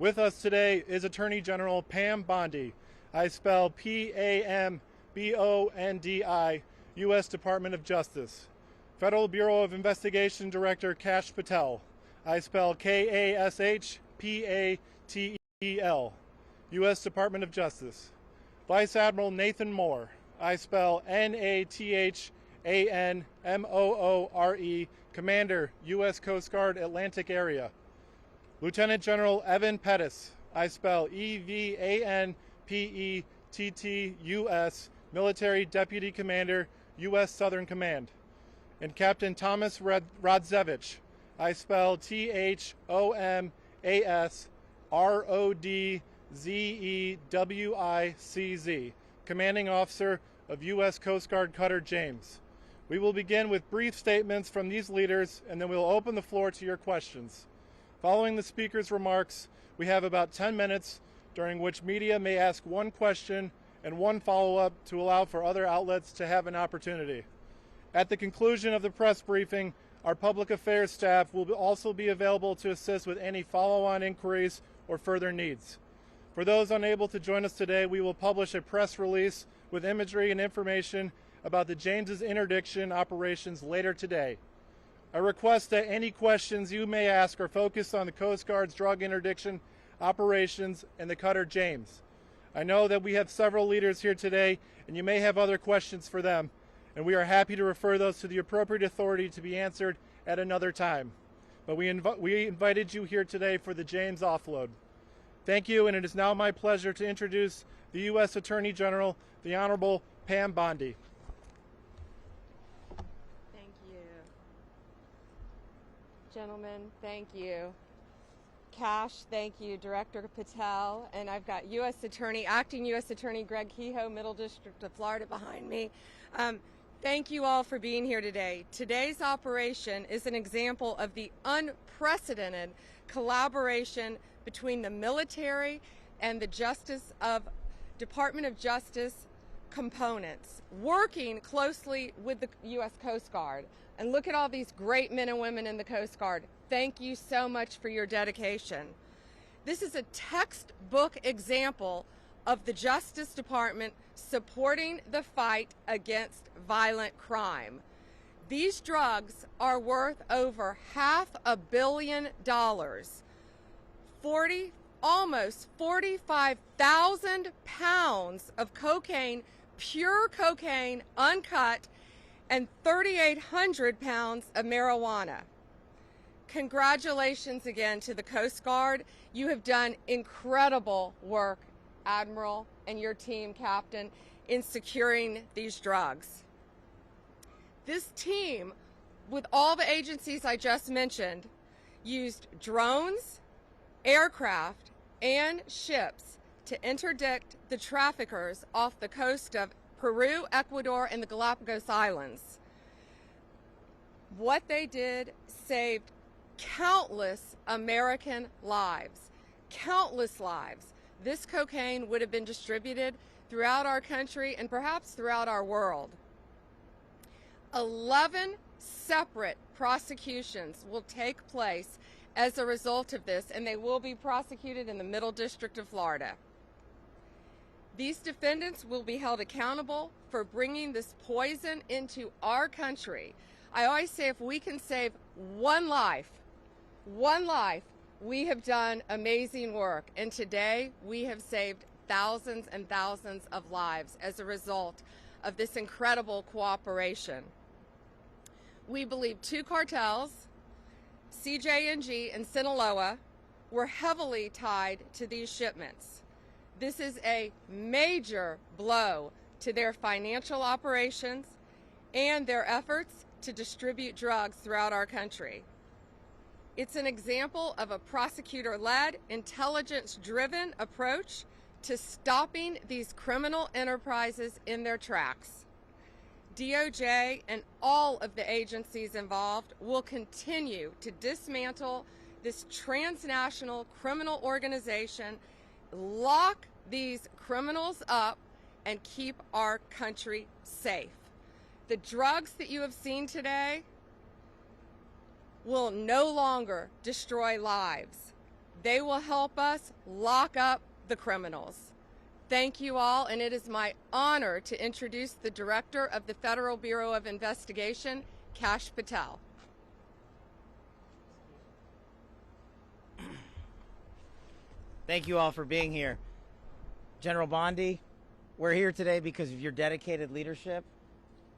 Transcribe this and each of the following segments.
With us today is Attorney General Pam Bondi. I spell P-A-M-B-O-N-D-I, U.S. Department of Justice. Federal Bureau of Investigation Director Kash Patel. I spell K-A-S-H-P-A-T-E-L, U.S. Department of Justice. Vice Admiral Nathan Moore. I spell N-A-T-H-A-N-M-O-O-R-E, Commander, U.S. Coast Guard, Atlantic Area. Lieutenant General Evan Pettis. I spell E-V-A-N-P-E-T-T-U-S, Military Deputy Commander, U.S. Southern Command. And Captain Thomas Rodzevich. I spell T-H-O-M-A-S-R-O-D-Z-E-W-I-C-Z, Commanding Officer of U.S. Coast Guard Cutter James. We will begin with brief statements from these leaders, and then we'll open the floor to your questions. Following the speaker's remarks, we have about 10 minutes during which media may ask one question and one follow-up to allow for other outlets to have an opportunity. At the conclusion of the press briefing, our public affairs staff will also be available to assist with any follow-on inquiries or further needs. For those unable to join us today, we will publish a press release with imagery and information about the James's interdiction operations later today. I request that any questions you may ask are focused on the Coast Guard's drug interdiction operations and the cutter James. I know that we have several leaders here today, and you may have other questions for them, and we are happy to refer those to the appropriate authority to be answered at another time. But we invited you here today for the James offload. Thank you, and it is now my pleasure to introduce the U.S. Attorney General, the Honorable Pam Bondi. Gentlemen, thank you. Kash, thank you. Director Patel, and I've got Acting U.S. Attorney Greg Kehoe, Middle District of Florida behind me. Thank you all for being here today. Today's operation is an example of the unprecedented collaboration between the military and the Department of Justice components, working closely with the U.S. Coast Guard. And look at all these great men and women in the Coast Guard. Thank you so much for your dedication. This is a textbook example of the Justice Department supporting the fight against violent crime. These drugs are worth over $500 million. Almost 45,000 pounds of cocaine, pure cocaine, uncut, and 3,800 pounds of marijuana. Congratulations again to the Coast Guard. You have done incredible work, Admiral, and your team, Captain, in securing these drugs. This team, with all the agencies I just mentioned, used drones, aircraft, and ships to interdict the traffickers off the coast of Peru, Ecuador, and the Galapagos Islands. What they did saved countless American lives, countless lives. This cocaine would have been distributed throughout our country and perhaps throughout our world. 11 separate prosecutions will take place as a result of this, and they will be prosecuted in the Middle District of Florida. These defendants will be held accountable for bringing this poison into our country. I always say if we can save one life, we have done amazing work. And today we have saved thousands and thousands of lives as a result of this incredible cooperation. We believe two cartels, CJ&G and Sinaloa, were heavily tied to these shipments. This is a major blow to their financial operations and their efforts to distribute drugs throughout our country. It's an example of a prosecutor-led, intelligence-driven approach to stopping these criminal enterprises in their tracks. DOJ and all of the agencies involved will continue to dismantle this transnational criminal organization, lock these criminals up, and keep our country safe. The drugs that you have seen today will no longer destroy lives. They will help us lock up the criminals. Thank you all, and it is my honor to introduce the Director of the Federal Bureau of Investigation, Kash Patel. Thank you all for being here. General Bondi, we're here today because of your dedicated leadership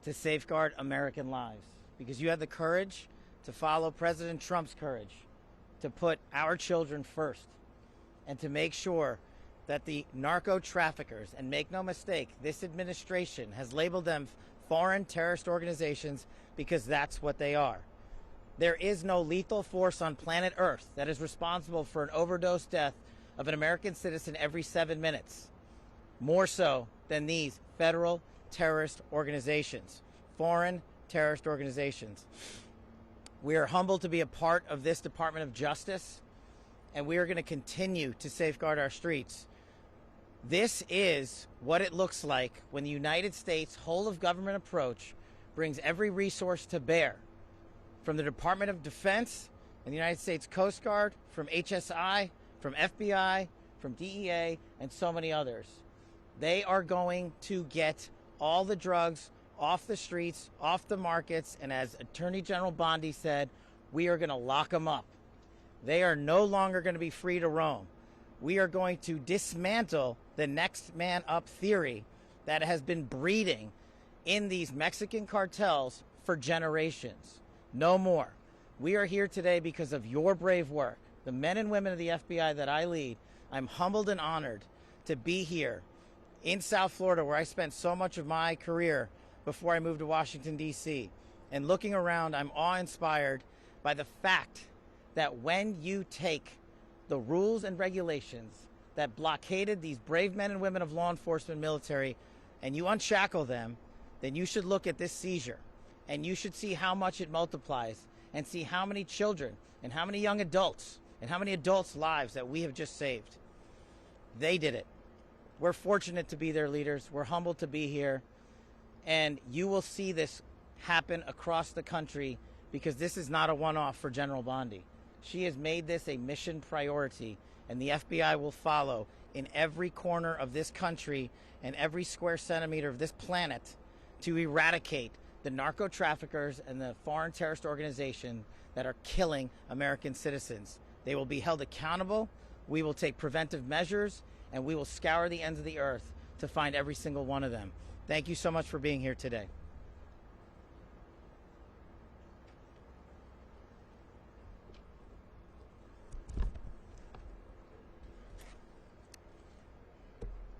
to safeguard American lives, because you had the courage to follow President Trump's courage to put our children first and to make sure that the narco traffickers, and make no mistake, this administration has labeled them foreign terrorist organizations because that's what they are. There is no lethal force on planet Earth that is responsible for an overdose death of an American citizen every 7 minutes, more so than these federal terrorist organizations, foreign terrorist organizations. We are humbled to be a part of this Department of Justice, and we are going to continue to safeguard our streets. This is what it looks like when the United States whole of government approach brings every resource to bear, from the Department of Defense and the United States Coast Guard, from HSI, from FBI, from DEA, and so many others. They are going to get all the drugs off the streets, off the markets, and as Attorney General Bondi said, we are going to lock them up. They are no longer going to be free to roam. We are going to dismantle the next man up theory that has been breeding in these Mexican cartels for generations. No more. We are here today because of your brave work. The men and women of the FBI that I lead, I'm humbled and honored to be here in South Florida, where I spent so much of my career before I moved to Washington, D.C. And looking around, I'm awe-inspired by the fact that when you take the rules and regulations that blockaded these brave men and women of law enforcement military and you unshackle them, then you should look at this seizure and you should see how much it multiplies and see how many children and how many young adults and how many adults' lives that we have just saved. They did it. We're fortunate to be their leaders. We're humbled to be here. And you will see this happen across the country, because this is not a one-off for General Bondi. She has made this a mission priority, and the FBI will follow in every corner of this country and every square centimeter of this planet to eradicate the narco traffickers and the foreign terrorist organization that are killing American citizens. They will be held accountable. We will take preventive measures, and we will scour the ends of the earth to find every single one of them. Thank you so much for being here today.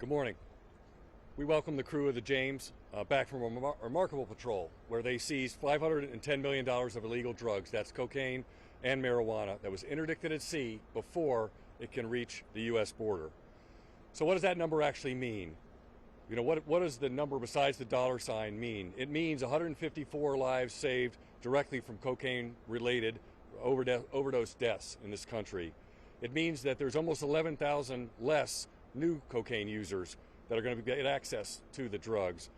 Good morning. We welcome the crew of the James back from a remarkable patrol where they seized $510 million of illegal drugs, that's cocaine and marijuana, that was interdicted at sea before it can reach the U.S. border. So what does that number actually mean? You know, what does the number besides the dollar sign mean? It means 154 lives saved directly from cocaine-related overdose deaths in this country. It means that there's almost 11,000 less new cocaine users that are going to get access to the drugs.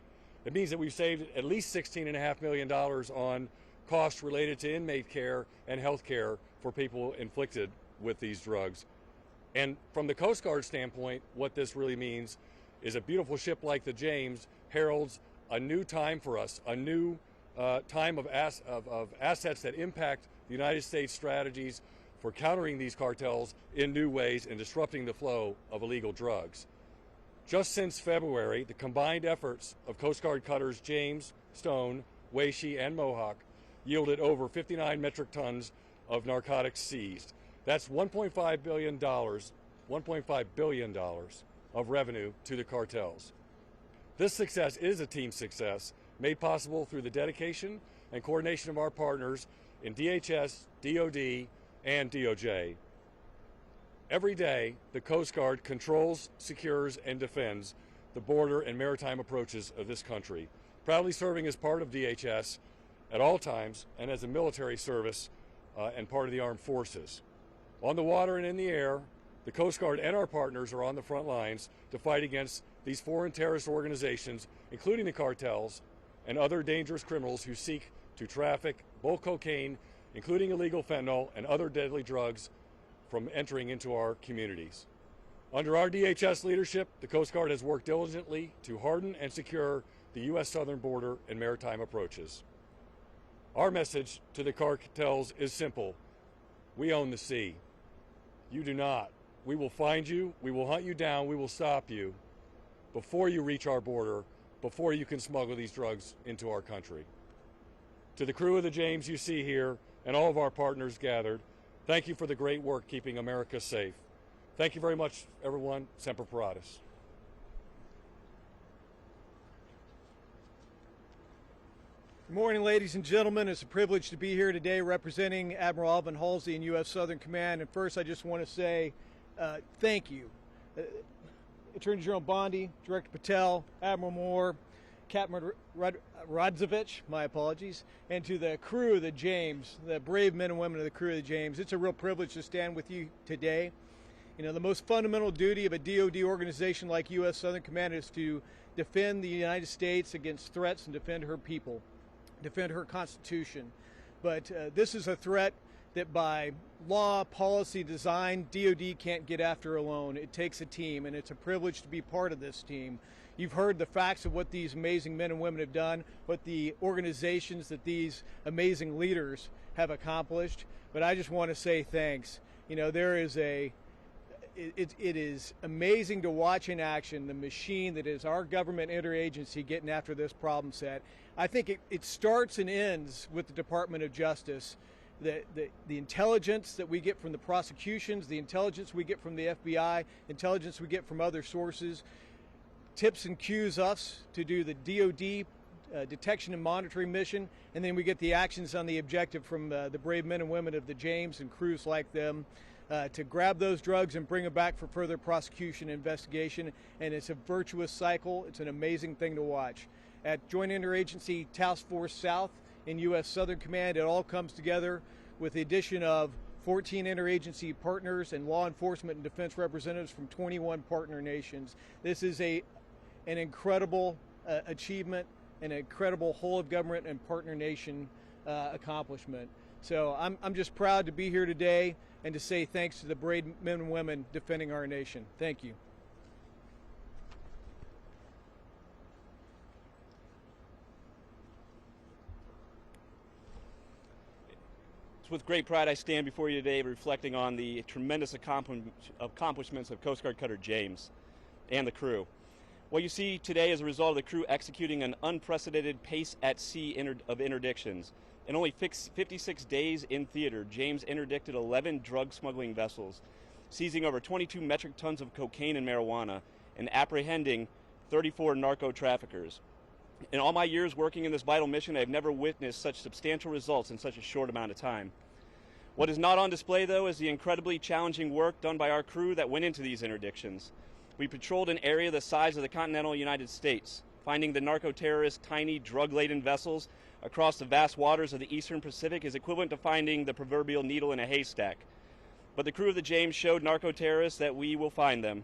It means that we've saved at least $16.5 million on costs related to inmate care and health care for people inflicted with these drugs. And from the Coast Guard standpoint, what this really means is a beautiful ship like the James heralds a new time for us, a new time of assets that impact the United States strategies for countering these cartels in new ways and disrupting the flow of illegal drugs. Just since February, the combined efforts of Coast Guard cutters James, Stone, Weishi, and Mohawk yielded over 59 metric tons of narcotics seized. That's $1.5 billion of revenue to the cartels. This success is a team success made possible through the dedication and coordination of our partners in DHS, DOD, and DOJ. Every day, the Coast Guard controls, secures, and defends the border and maritime approaches of this country, proudly serving as part of DHS at all times and as a military service and part of the armed forces. On the water and in the air, the Coast Guard and our partners are on the front lines to fight against these foreign terrorist organizations, including the cartels and other dangerous criminals who seek to traffic bulk cocaine, including illegal fentanyl and other deadly drugs, from entering into our communities. Under our DHS leadership, the Coast Guard has worked diligently to harden and secure the U.S. southern border and maritime approaches. Our message to the cartels is simple. We own the sea. You do not. We will find you, we will hunt you down, we will stop you before you reach our border, before you can smuggle these drugs into our country. To the crew of the James you see here and all of our partners gathered, thank you for the great work keeping America safe. Thank you very much, everyone. Semper Paratus. Good morning, ladies and gentlemen. It's a privilege to be here today representing Admiral Alvin Halsey in U.S. Southern Command. And first, I just want to say thank you. Attorney General Bondi, Director Patel, Admiral Moore, Captain Rodzovich, my apologies, and to the crew of the James, the brave men and women of the crew of the James. It's a real privilege to stand with you today. You know, the most fundamental duty of a DoD organization like U.S. Southern Command is to defend the United States against threats and defend her people, defend her Constitution. But this is a threat that by law, policy, design, DoD can't get after alone. It takes a team, and it's a privilege to be part of this team. You've heard the facts of what these amazing men and women have done, what the organizations that these amazing leaders have accomplished. But I just want to say thanks. You know, it is amazing to watch in action the machine that is our government interagency getting after this problem set. I think it starts and ends with the Department of Justice. The intelligence that we get from the prosecutions, the intelligence we get from the FBI, intelligence we get from other sources, tips and cues us to do the DoD detection and monitoring mission, and then we get the actions on the objective from the brave men and women of the James and crews like them. To grab those drugs and bring them back for further prosecution and investigation. And it's a virtuous cycle. It's an amazing thing to watch. At Joint Interagency Task Force South in U.S. Southern Command, it all comes together with the addition of 14 interagency partners and law enforcement and defense representatives from 21 partner nations. This is an incredible achievement, an incredible whole of government and partner nation accomplishment. So I'm just proud to be here today and to say thanks to the brave men and women defending our nation. Thank you. It's with great pride I stand before you today reflecting on the tremendous accomplishments of Coast Guard Cutter James and the crew. What you see today is a result of the crew executing an unprecedented pace at sea of interdictions. In only 56 days in theater, James interdicted 11 drug smuggling vessels, seizing over 22 metric tons of cocaine and marijuana, and apprehending 34 narco traffickers. In all my years working in this vital mission, I have never witnessed such substantial results in such a short amount of time. What is not on display, though, is the incredibly challenging work done by our crew that went into these interdictions. We patrolled an area the size of the continental United States, finding the narco-terrorists' tiny, drug-laden vessels across the vast waters of the eastern Pacific is equivalent to finding the proverbial needle in a haystack. But the crew of the James showed narco-terrorists that we will find them.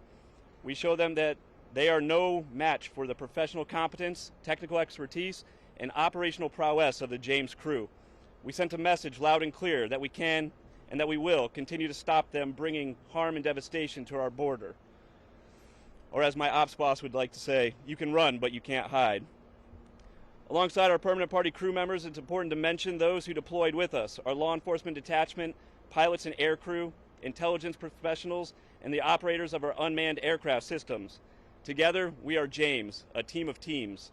We show them that they are no match for the professional competence, technical expertise, and operational prowess of the James crew. We sent a message loud and clear that we can and that we will continue to stop them bringing harm and devastation to our border. Or as my ops boss would like to say, you can run, but you can't hide. Alongside our permanent party crew members, it's important to mention those who deployed with us, our law enforcement detachment, pilots and air crew, intelligence professionals, and the operators of our unmanned aircraft systems. Together, we are James, a team of teams.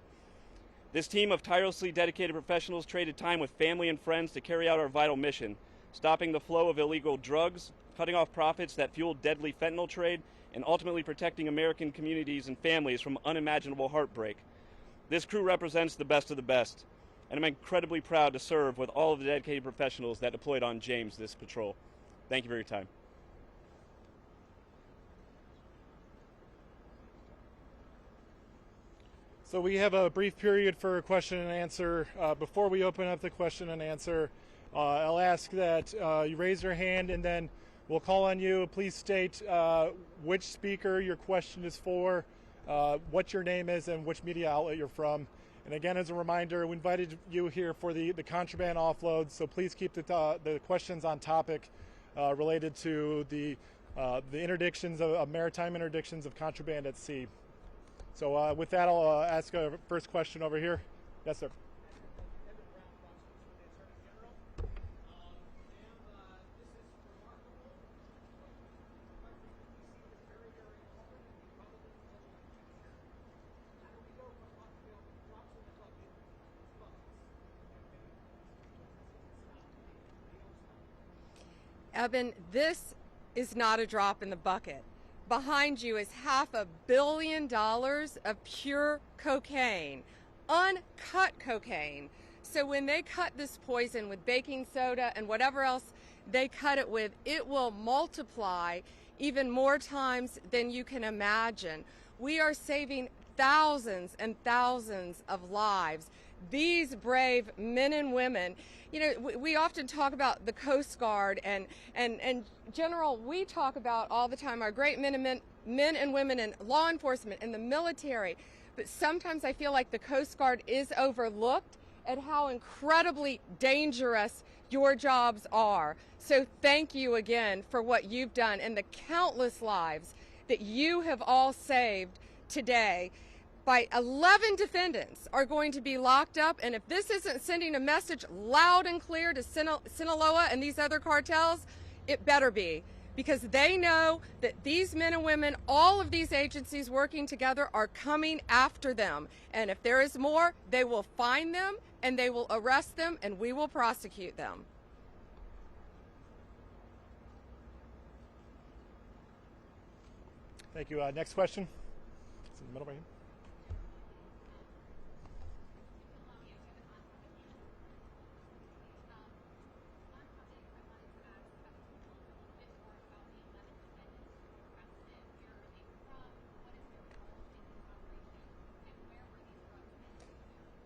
This team of tirelessly dedicated professionals traded time with family and friends to carry out our vital mission, stopping the flow of illegal drugs, cutting off profits that fueled deadly fentanyl trade, and ultimately protecting American communities and families from unimaginable heartbreak. This crew represents the best of the best, and I'm incredibly proud to serve with all of the dedicated professionals that deployed on James this patrol. Thank you for your time. So we have a brief period for question and answer. Before we open up the question and answer, I'll ask that you raise your hand and then we'll call on you. Please state which speaker your question is for, what your name is, and which media outlet you're from. And again, as a reminder, we invited you here for the contraband offload, so please keep the questions on topic. related to the interdictions of maritime interdictions of contraband at sea. So with that, I'll ask a first question over here. Yes, sir. Eben, this is not a drop in the bucket. Behind you is $500 million of pure cocaine, uncut cocaine. So when they cut this poison with baking soda and whatever else they cut it with, it will multiply even more times than you can imagine. We are saving thousands and thousands of lives. These brave men and women, you know, we often talk about the Coast Guard and General, we talk about all the time our great men and women in law enforcement and the military, but sometimes I feel like the Coast Guard is overlooked at how incredibly dangerous your jobs are. So thank you again for what you've done and the countless lives that you have all saved today. By 11 defendants are going to be locked up, and if this isn't sending a message loud and clear to Sinaloa and these other cartels, it better be, because they know that these men and women, all of these agencies working together, are coming after them. And if there is more, they will find them and they will arrest them and we will prosecute them. Thank you. Next question. It's in the middle right here.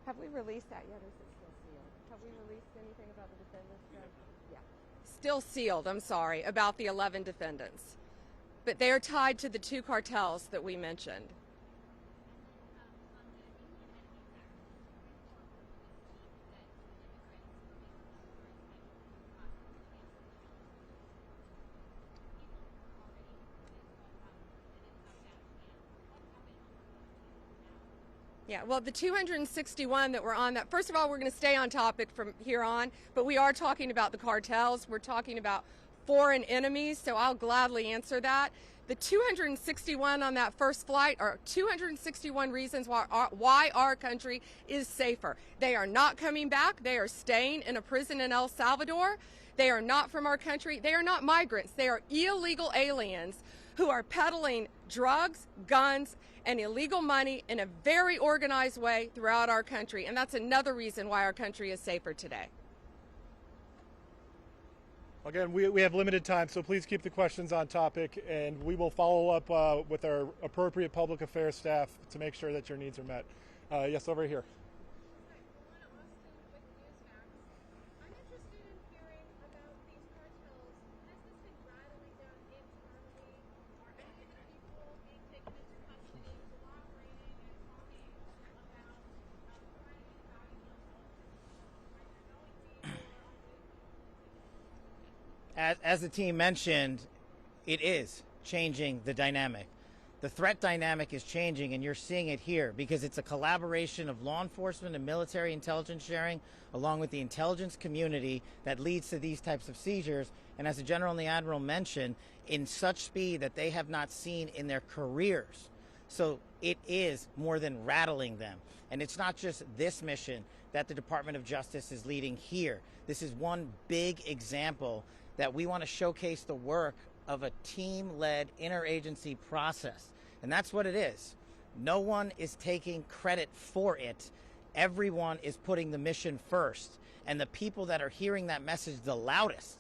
Have we released that yet, or is it still sealed? Have we released anything about the defendants? Yeah. Still sealed, I'm sorry, about the 11 defendants. But they are tied to the 2 cartels that we mentioned. Yeah, well, the 261 that were on that, first of all, we're going to stay on topic from here on, but we are talking about the cartels. We're talking about foreign enemies, so I'll gladly answer that. The 261 on that first flight are 261 reasons why our country is safer. They are not coming back. They are staying in a prison in El Salvador. They are not from our country. They are not migrants. They are illegal aliens who are peddling drugs, guns, and illegal money in a very organized way throughout our country. And that's another reason why our country is safer today. Again, we have limited time, so please keep the questions on topic, and we will follow up with our appropriate public affairs staff to make sure that your needs are met. Yes, over here. As the team mentioned, it is changing the dynamic. The threat dynamic is changing, and you're seeing it here because it's a collaboration of law enforcement and military intelligence sharing along with the intelligence community that leads to these types of seizures. And as the General and the Admiral mentioned, in such speed that they have not seen in their careers. So it is more than rattling them. And it's not just this mission that the Department of Justice is leading here. This is one big example that we want to showcase the work of a team-led interagency process. And that's what it is. No one is taking credit for it. Everyone is putting the mission first. And the people that are hearing that message the loudest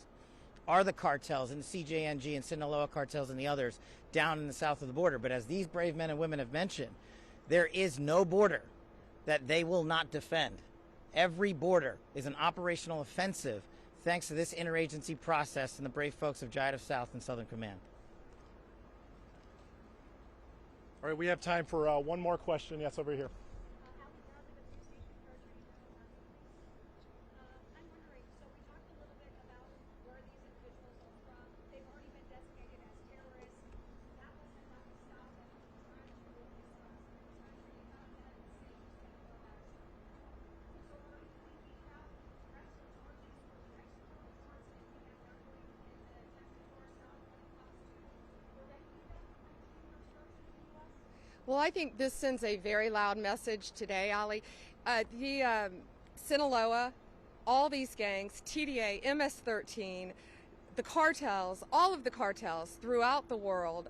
are the cartels and the CJNG and Sinaloa cartels and the others down in the south of the border. But as these brave men and women have mentioned, there is no border that they will not defend. Every border is an operational offensive thanks to this interagency process and the brave folks of JIAF South and Southern Command. All right, we have time for one more question. Yes, over here. I'm wondering, so we talked a little bit about where these individuals are from, Well, I think this sends a very loud message today, Ali. Sinaloa, all these gangs, TDA, MS-13, the cartels, all of the cartels throughout the world,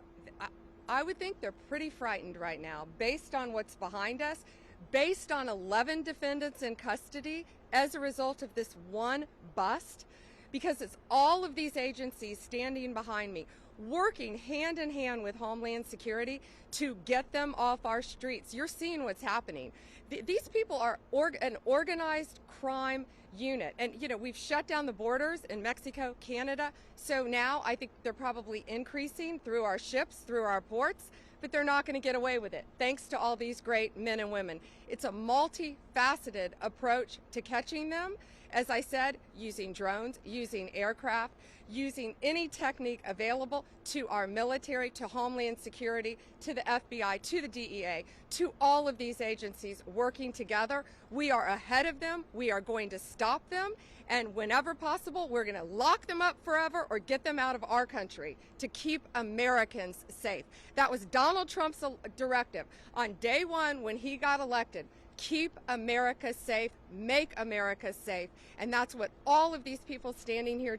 I would think they're pretty frightened right now based on what's behind us, based on 11 defendants in custody as a result of this one bust, because it's all of these agencies standing behind me, working hand in hand with Homeland Security to get them off our streets. You're seeing what's happening. These people are an organized crime unit. And, you know, we've shut down the borders in Mexico, Canada. So now I think they're probably increasing through our ships, through our ports, but they're not going to get away with it, thanks to all these great men and women. It's a multifaceted approach to catching them. As I said, using drones, using aircraft, using any technique available to our military, to Homeland Security, to the FBI, to the DEA, to all of these agencies working together. We are ahead of them. We are going to stop them. And whenever possible, we're going to lock them up forever or get them out of our country to keep Americans safe. That was Donald Trump's directive on day one when he got elected. Keep America safe, make America safe, and that's what all of these people standing here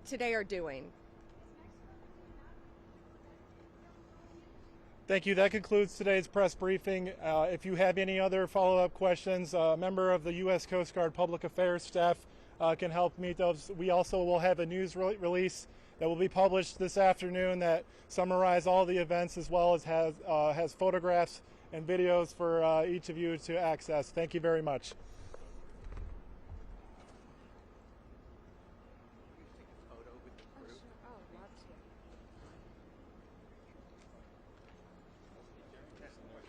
today are doing. Thank you. That concludes today's press briefing. If you have any other follow-up questions, a member of the U.S. Coast Guard Public Affairs staff can help meet those. We also will have a news release that will be published this afternoon that summarize all the events, as well as has photographs and videos for each of you to access. Thank you very much.